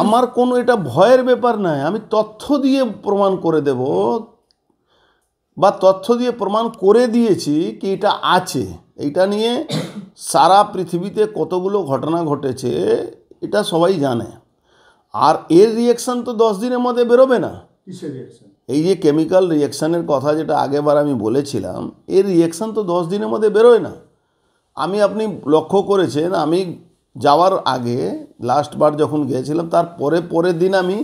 আমার কোনো এটা ভয়ের ব্যাপার নয়, আমি তথ্য দিয়ে প্রমাণ করে দেব বা তথ্য দিয়ে প্রমাণ করে দিয়েছি কি এটা আছে। এটা নিয়ে সারা পৃথিবীতে কতগুলো ঘটনা ঘটেছে এটা সবাই জানে। আর এর রিয়াকশান তো 10 দিনের মধ্যে বেরোবে না। কিসের রিয়াকশন? এই যে কেমিক্যাল রিয়াকশানের কথা যেটা আগেবার আমি বলেছিলাম, এর রিয়াকশান তো 10 দিনের মধ্যে বেরোয় না। আপনি লক্ষ্য করেছেন, আমি যাওয়ার আগে লাস্টবার যখন গিয়েছিলাম তার পরের দিন আমি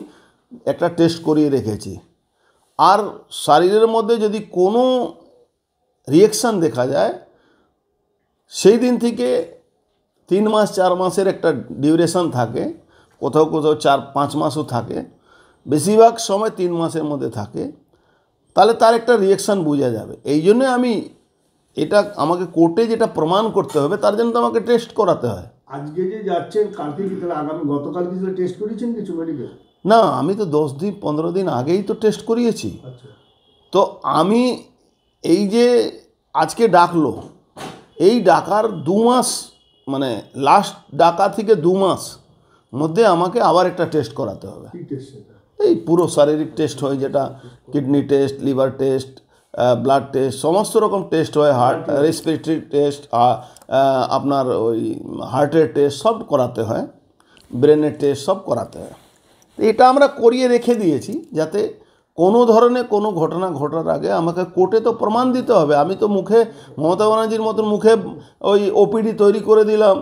একটা টেস্ট করিয়ে রেখেছি। আর শরীরের মধ্যে যদি কোনো রিয়াকশান দেখা যায় সেই দিন থেকে 3 মাস 4 মাসের একটা ডিউরেশন থাকে, কোথাও কোথাও 4-5 মাসও থাকে, বেশিরভাগ সময় 3 মাসের মধ্যে থাকে। তাহলে তার একটা রিয়াকশান বোঝা যাবে। এই জন্য আমি এটা আমাকে কোর্টে যেটা প্রমাণ করতে হবে তার জন্য তো আমাকে টেস্ট করাতে হয়। আজকে যে যাচ্ছেন কালকে কি তাহলে গতকাল কি টেস্ট করেছেন কিছু মেডিকেল? না, আমি তো 10 দিন 15 দিন আগেই তো টেস্ট করিয়েছি। আচ্ছা, তো আমি এই যে আজকে ডাকলো, এই ডাকার 2 মাস মানে লাস্ট ডাকা থেকে 2 মাস মধ্যে আমাকে আবার একটা টেস্ট করাতে হবে। কি টেস্ট সেটা? এই পুরো শারীরিক টেস্ট হয়, যেটা kidney test, liver test, blood test, সমস্ত রকম টেস্ট হয়, হার্ট রেসপিরেটরি টেস্ট, আপনার ওই হার্টের টেস্ট সব করাতে হয়, ব্রেনের টেস্ট সব করাতে হয়। এটা আমরা করিয়ে রেখে দিয়েছি যাতে কোনো ধরনের কোনো ঘটনা ঘটার আগে আমাকে কোর্টে তো প্রমাণ দিতে হবে। আমি তো মুখে মমতা ব্যানার্জির মতন মুখে ওই ওপিডি তৈরি করে দিলাম,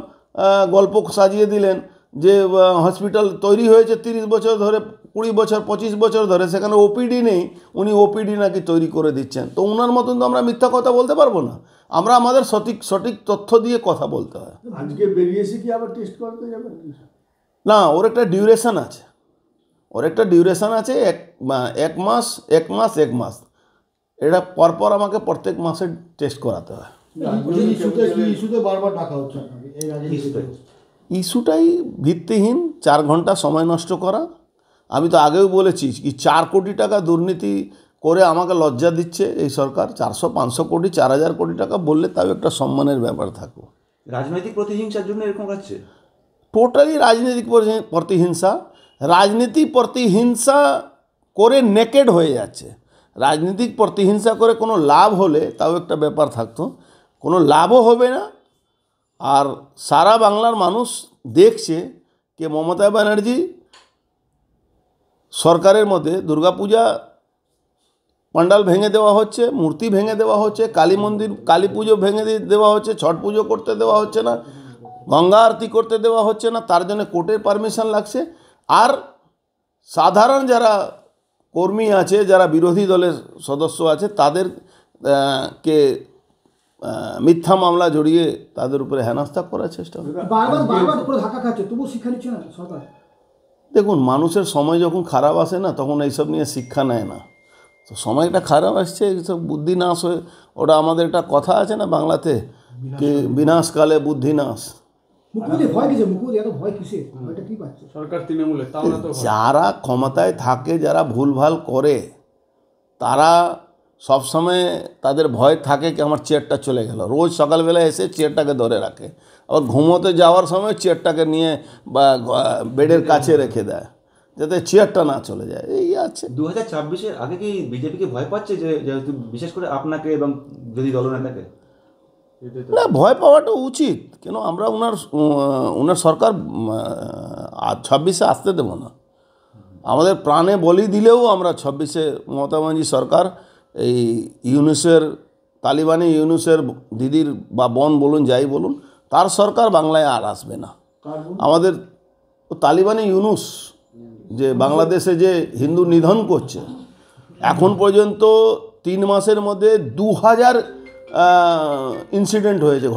গল্প সাজিয়ে দিলেন যে হসপিটাল তৈরি হয়েছে 30 বছর ধরে, 20 বছর 25 বছর ধরে, সেখানে ওপিডি নেই, উনি ওপিডি নাকি তৈরি করে দিচ্ছেন। তো ওনার মতন তো আমরা মিথ্যা কথা বলতে পারবো না। আমরা আমাদের সঠিক তথ্য দিয়ে কথা বলতে হয়। আজকে বেরিয়েছে কি আবার টেস্ট করতে যাবেন? না, ওর একটা ডিউরেশন আছে, এক মাস। এটা পরপর আমাকে প্রত্যেক মাসে টেস্ট করাতে হয়। ইস্যুটাই ভিত্তিহীন, 4 ঘন্টা সময় নষ্ট করা। আমি তো আগেও বলেছি কি 4 কোটি টাকা দুর্নীতি করে আমাকে লজ্জা দিচ্ছে এই সরকার। 400-500 কোটি, 4000 কোটি টাকা বললে তাও একটা সম্মানের ব্যাপার থাকো। রাজনৈতিক প্রতিহিংসার জন্য এরকম হচ্ছে। টোটালি রাজনৈতিক প্রতিহিংসা করে নেকেড হয়ে যাচ্ছে। রাজনৈতিক প্রতিহিংসা করে কোনো লাভ হলে তাও একটা ব্যাপার থাকতো, কোনো লাভও হবে না। আর সারা বাংলার মানুষ দেখছে যে মমতা ব্যানার্জি সরকারের মধ্যে দুর্গাপূজা পান্ডাল ভেঙে দেওয়া হচ্ছে, মূর্তি ভেঙে দেওয়া হচ্ছে, কালী পুজো ভেঙে দেওয়া হচ্ছে, ছট পুজো করতে দেওয়া হচ্ছে না, গঙ্গা আরতি করতে দেওয়া হচ্ছে না, তার জন্য কোর্টের পারমিশন লাগছে। আর সাধারণ যারা কর্মী আছে, যারা বিরোধী দলের সদস্য আছে, তাদেরকে মিথ্যা মামলা জড়িয়ে তাদের উপরে হেনস্থা করার চেষ্টা করে। দেখুন, মানুষের সময় যখন খারাপ আসে না, তখন এইসব নিয়ে শিক্ষা নেয় না। তো সময়টা খারাপ আসছে, এইসব বুদ্ধি নাশ হয়ে, ওটা আমাদের একটা কথা আছে না বাংলাতে, কি বিনাশকালে বুদ্ধি নাশ। যারা ক্ষমতায় থাকে, যারা ভুলভাল করে, তারা সবসময় তাদের ভয় থাকে কি আমার চেয়ারটা চলে গেল। রোজ সকালবেলা এসে চেয়ারটাকে ধরে রাখে, আবার ঘুমোতে যাওয়ার সময় চেয়ারটাকে নিয়ে বা বেডের কাছে রেখে দেয় যাতে চেয়ারটা না চলে যায়। এই আছে। 2026-এর আগে কি বিজেপিকে ভয় পাচ্ছে, যেহেতু বিশেষ করে আপনাকে এবং যদি দলনেতাকে? না, ভয় পাওয়াটা উচিত কেন? আমরা ওনার সরকার 26-এ আসতে দেব না। আমাদের প্রাণে বলি দিলেও আমরা 26-এ মমতা ব্যানার্জি সরকার এই তালিবানি ইউনুসের দিদির বা বোন বলুন, যাই বলুন, তার সরকার বাংলায় আর আসবে না। আমাদের তালিবানি ইউনুস যে বাংলাদেশে যে হিন্দু নিধন করছে, এখন পর্যন্ত 3 মাসের মধ্যে 2000 ইনসিডেন্ট হয়েছে।